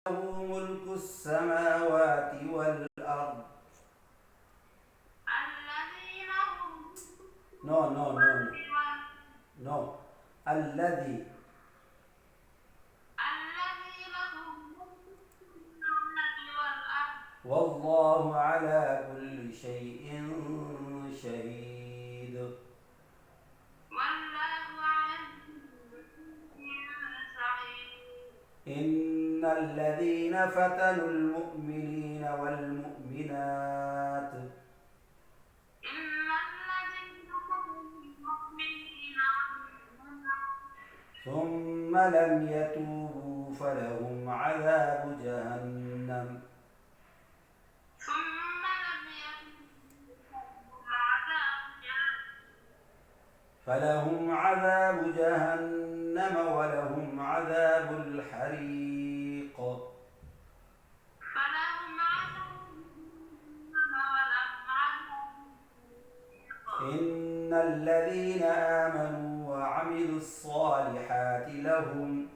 له ملك السماوات والأرض. No, no, no, no. No. الذي والله على كل شيء شهيد. إن الذين فتنوا المؤمنين والمؤمنات ثم لم يتوبوا فلهم عذاب جهنم ولهم عذاب الحريق. إن الذين آمنوا وعملوا الصالحات لهم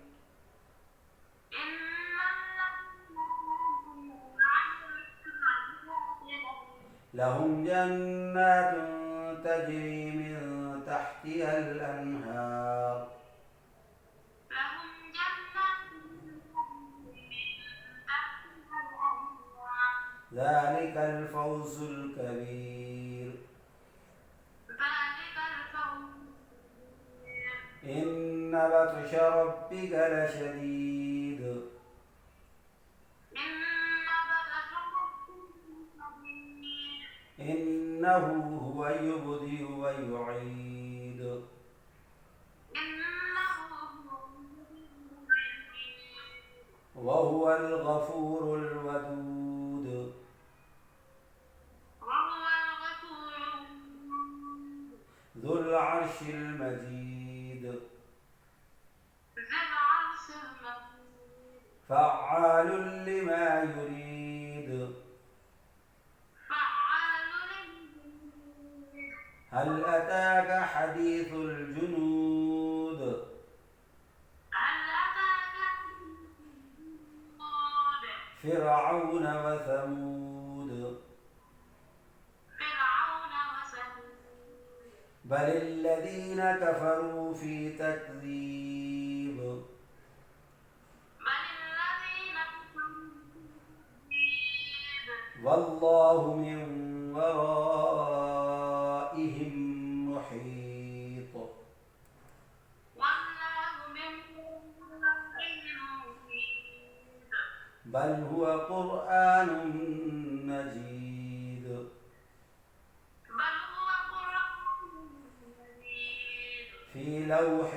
جنات تجري من تحتها الأنهار ذلك الفوز الكبير. إن بطش ربك لشديد إنه هو يبدئ ويعيد وهو الغفور الودود. ذو العرش المجيد فعال لما يريد. هل أتاك حديث الجنود فرعون وثمود بل الذين كفروا في تكذيب والله من ورائهم محيط. بل هو قرآن مجيد في لوح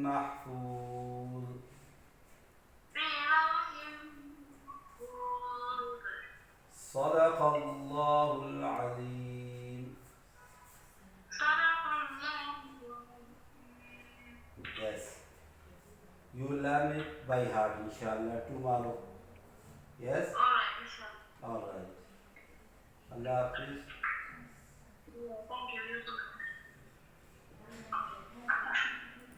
محفوظ. صدق الله العظيم. Yes, you will learn it by heart inshallah tomorrow. Yes? All right. Allah Hafiz. Thank you.